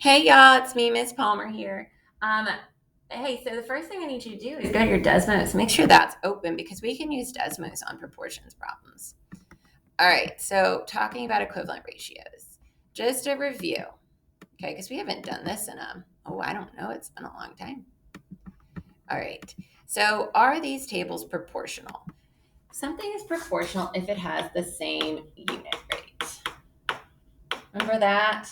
Hey y'all, it's me, Miss Palmer here. Um, hey, so the first thing I need you to do is go to your Desmos. Make sure that's open because we can use Desmos on proportions problems. All right, so talking about equivalent ratios, just a review, okay? Because we haven't done this in I don't know, it's been a long time. All right, so are these tables proportional? Something is proportional if it has the same unit rate. Remember that?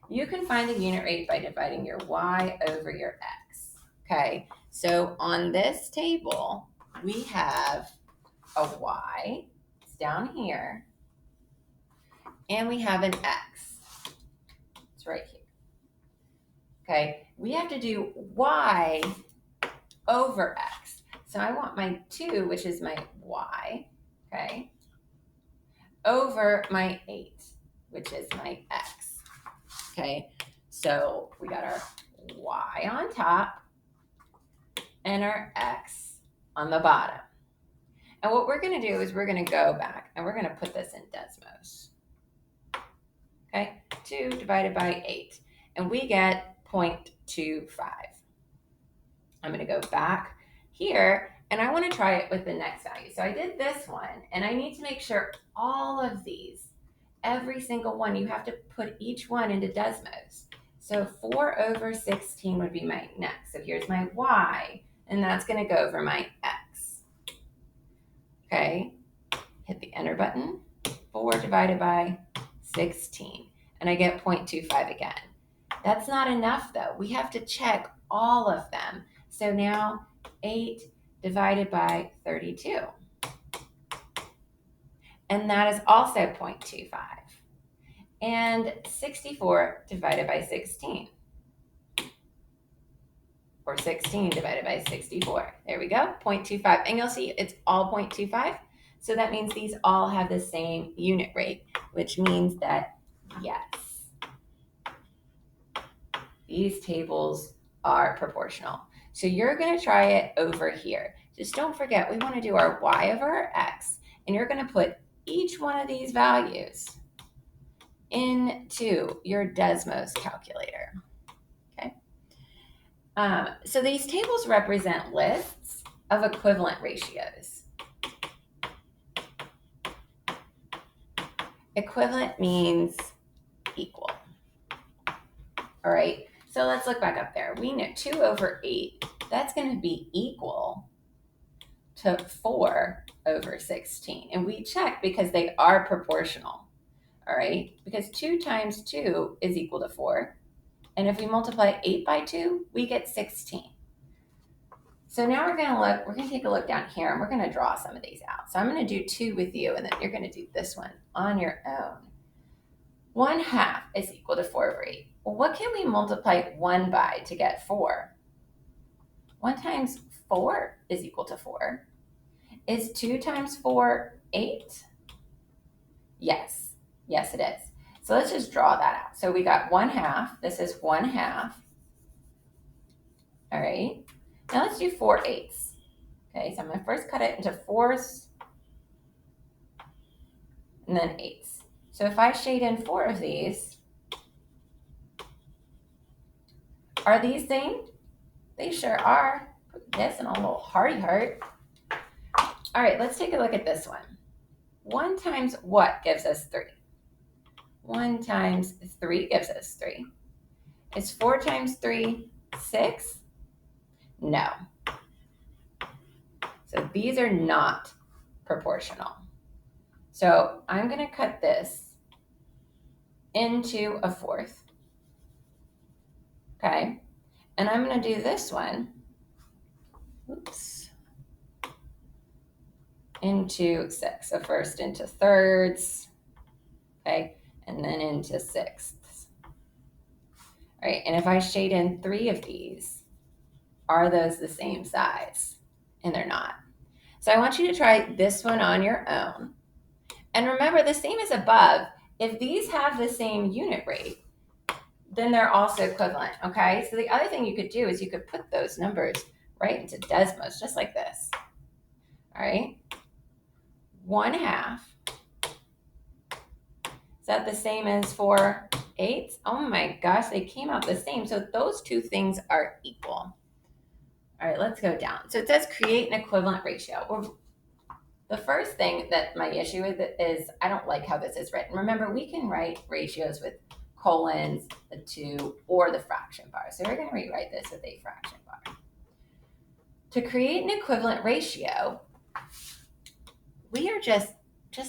You can find the unit rate by dividing your y over your x. Okay, so on this table, we have a y, it's down here, and we have an x, it's right here. Okay, we have to do y over x. So I want my 2, which is my y, okay, over my 8, which is my x. Okay, so we got our y on top and our x on the bottom. And what we're going to do is we're going to go back and we're going to put this in Desmos. Okay, 2 divided by 8. And we get 0.25. I'm going to go back here and I want to try it with the next value. So I did this one and I need to make sure all of these, every single one, you have to put each one into Desmos. So 4 over 16 would be my next. So here's my y, and that's going to go over my x. Okay, hit the enter button. 4 divided by 16, and I get 0.25 again. That's not enough though. We have to check all of them. So now 8 divided by 32. And that is also 0.25. And 64 divided by 16. Or 16 divided by 64. There we go, 0.25. And you'll see it's all 0.25. So that means these all have the same unit rate, which means that yes, these tables are proportional. So you're going to try it over here. Just don't forget, we want to do our y over our x, and you're going to put each one of these values into your Desmos calculator. Okay. So these tables represent lists of equivalent ratios. Equivalent means equal. All right, so let's look back up there. We know 2 over 8, that's going to be equal to 4 over 16. And we check because they are proportional. All right, because 2 times 2 is equal to 4. And if we multiply 8 by 2, we get 16. So now we're going to take a look down here and we're going to draw some of these out. So I'm going to do 2 with you and then you're going to do this one on your own. 1/2 is equal to 4 over 8. Well, what can we multiply 1 by to get 4? 1 times 4 is equal to 4. Is 2 times 4 8? Yes. Yes, it is. So let's just draw that out. So we got 1/2. This is 1/2. All right. Now let's do 4/8. Okay, so I'm going to first cut it into 4s and then 8s. So if I shade in 4 of these, are these same? They sure are. Put this in a little hearty heart. All right, let's take a look at this one. 1 times what gives us 3? 1 times 3 gives us 3. Is 4 times 3 6? No. So these are not proportional. So I'm going to cut this into a 4th. Okay. And I'm going to do this one. Oops. Into 6. So first into 3rds. Okay. And then into 6ths. All right. And if I shade in 3 of these, are those the same size? And they're not. So I want you to try this one on your own. And remember, the same as above. If these have the same unit rate, then they're also equivalent, okay? So the other thing you could do is you could put those numbers right into Desmos, just like this, all right? 1/2. Is that the same as 4 Eights? Oh my gosh, they came out the same. So those two things are equal. All right, let's go down. So it says create an equivalent ratio. Well, the first thing that my issue with it is I don't like how this is written. Remember, we can write ratios with colons, the two, or the fraction bar. So we're going to rewrite this with a fraction bar. To create an equivalent ratio, we are just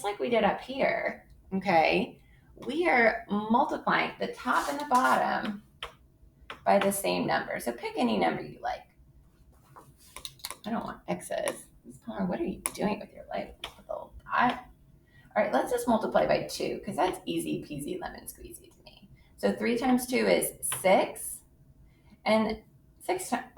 like we did up here, okay? We are multiplying the top and the bottom by the same number. So pick any number you like. I don't want x's. Palmer, what are you doing with your life? All right, let's just multiply by 2 because that's easy peasy lemon squeezy to me. So 3 times 2 is 6, and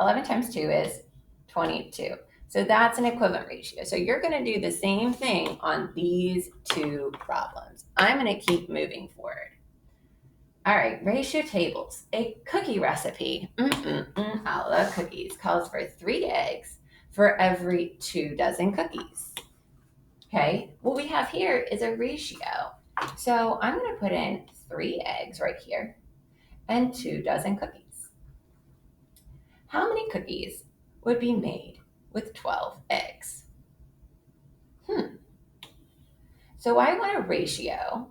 11 times 2 is 22. So that's an equivalent ratio. So you're going to do the same thing on these two problems. I'm going to keep moving forward. All right, ratio tables. A cookie recipe, I love cookies, calls for 3 eggs for every 2 dozen cookies. Okay, what we have here is a ratio. So I'm going to put in 3 eggs right here and 2 dozen cookies. How many cookies would be made with 12 eggs? So I want a ratio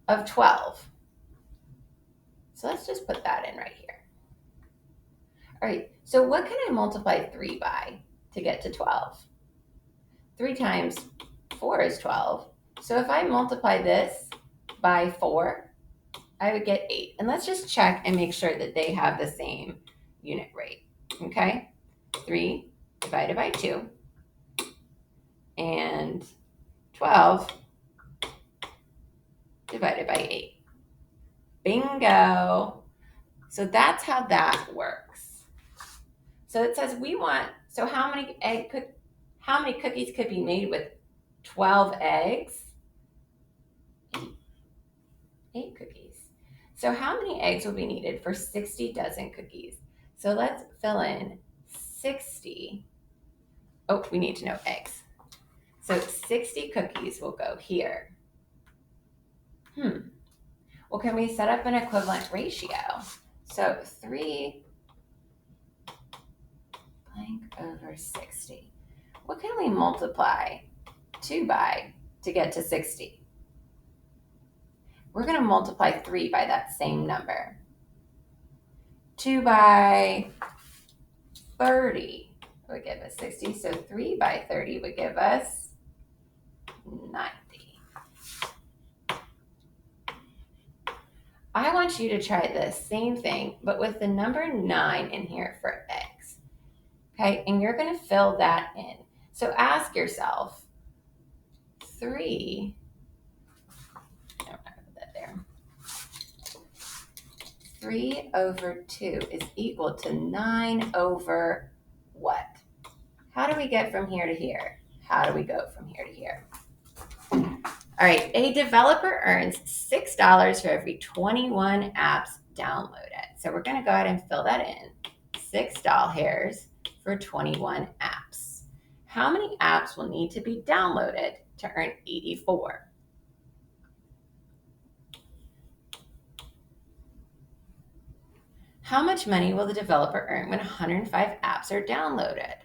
of 12. So let's just put that in right here. All right, so what can I multiply 3 by to get to 12? 3 times 4 is 12. So if I multiply this by 4, I would get 8. And let's just check and make sure that they have the same unit rate. Okay? 3 divided by 2 and 12 divided by 8. Bingo. So that's how that works. So it says we want, so how many cookies could be made with 12 eggs? 8 cookies. So how many eggs will be needed for 60 dozen cookies? So let's fill in 60. Oh, we need to know eggs. So 60 cookies will go here. Well, can we set up an equivalent ratio? So 3 blank over 60. What can we multiply 2 by to get to 60? We're going to multiply 3 by that same number. 2 by 30 would give us 60. So 3 by 30 would give us 90. I want you to try the same thing, but with the number 9 in here for eggs. Okay, and you're going to fill that in. So ask yourself, 3, I don't know that there. 3 over 2 is equal to 9 over what? How do we get from here to here? How do we go from here to here? All right, a developer earns $6 for every 21 apps downloaded. So we're going to go ahead and fill that in. $6 for 21 apps. How many apps will need to be downloaded to earn 84? How much money will the developer earn when 105 apps are downloaded?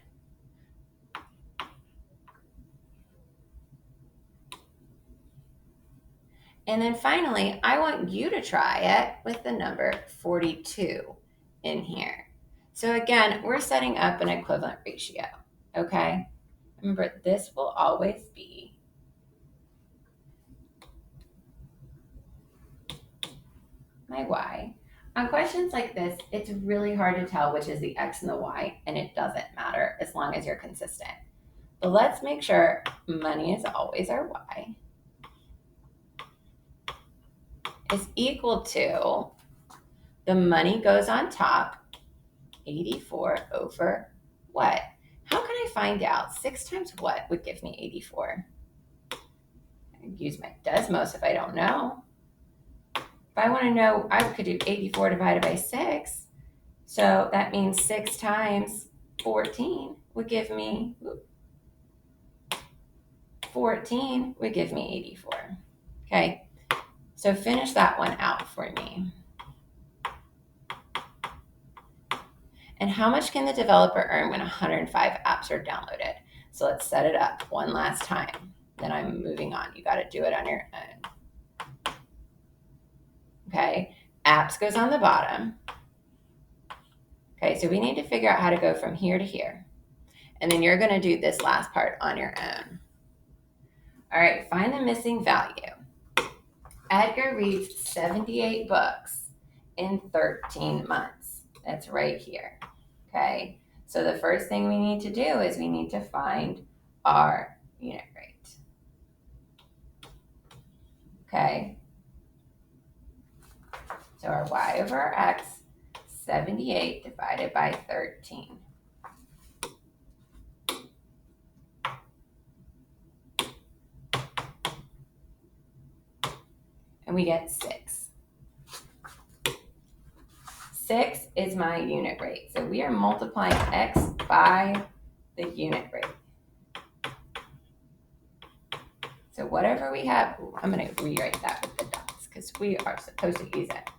And then finally, I want you to try it with the number 42 in here. So again, we're setting up an equivalent ratio, okay? Remember, this will always be my y. On questions like this, it's really hard to tell which is the x and the y, and it doesn't matter as long as you're consistent. But let's make sure money is always our y is equal to the money goes on top, 84 over what? How can I find out 6 times what would give me 84? I could use my Desmos if I don't know. If I want to know, I could do 84 divided by 6. So that means 6 times 14 would give me, 14 would give me 84. Okay, So finish that one out for me. And how much can the developer earn when 105 apps are downloaded? So let's set it up one last time. Then I'm moving on. You got to do it on your own. Okay, apps goes on the bottom. Okay, so we need to figure out how to go from here to here. And then you're going to do this last part on your own. All right, find the missing value. Edgar reads 78 books in 13 months. That's right here. Okay, so the first thing we need to do is we need to find our unit rate. Okay, so our y over our x, 78 divided by 13. And we get 6. 6 is my unit rate. So we are multiplying x by the unit rate. So whatever we have, I'm going to rewrite that with the dots because we are supposed to use it.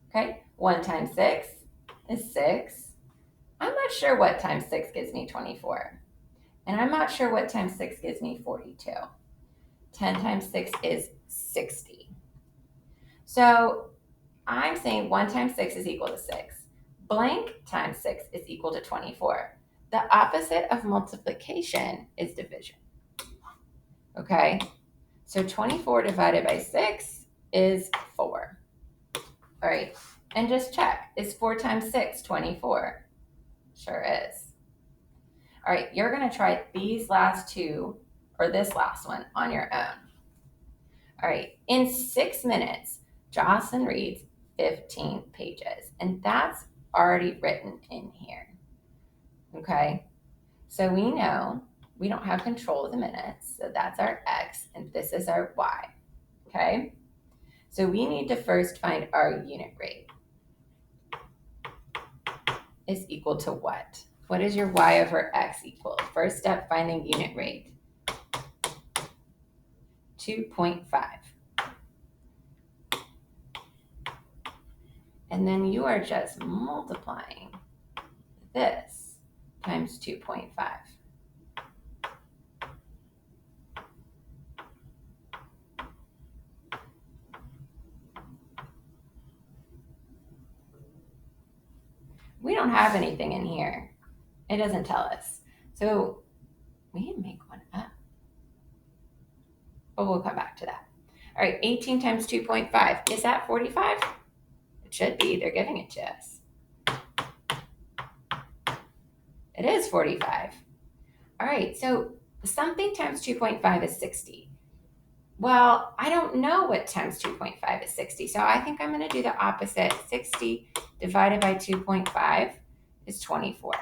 Okay, 1 times 6 is 6. I'm not sure what times 6 gives me 24. And I'm not sure what times 6 gives me 42. 10 times 6 is 60. So I'm saying 1 times 6 is equal to 6. Blank times 6 is equal to 24. The opposite of multiplication is division. Okay, so 24 divided by 6 is 4. All right, and just check. Is 4 times 6 24? Sure is. All right, you're going to try these last two, or this last one, on your own. All right, in 6 minutes, Jocelyn reads 15 pages, and that's already written in here. Okay, so we know we don't have control of the minutes, so that's our x, and this is our y. Okay, so we need to first find our unit rate. Is equal to what? What is your y over x equal? First step, finding unit rate. 2.5. And then you are just multiplying this times 2.5. We don't have anything in here. It doesn't tell us. So we can make one up. But we'll come back to that. All right, 18 times 2.5. Is that 45? It should be. They're giving it to us. It is 45. All right, so something times 2.5 is 60. Well, I don't know what times 2.5 is 60, so I think I'm going to do the opposite. 60 divided by 2.5 is 24.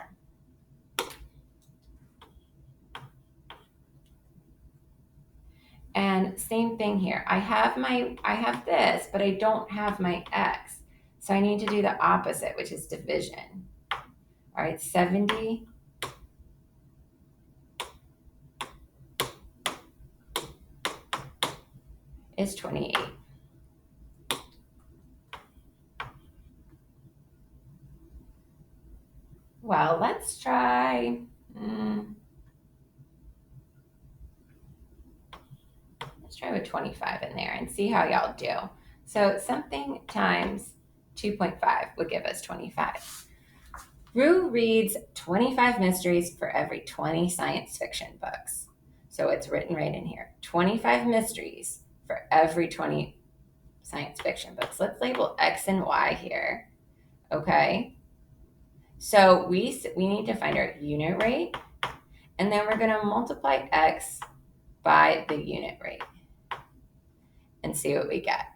And same thing here. I have this, but I don't have my x. So I need to do the opposite, which is division. All right, 70 is 28. Well, let's try. Let's try with 25 in there and see how y'all do. So something times 2.5 would give us 25. Rue reads 25 mysteries for every 20 science fiction books. So it's written right in here. 25 mysteries for every 20 science fiction books. Let's label X and Y here. Okay. So we need to find our unit rate, and then we're going to multiply X by the unit rate and see what we get.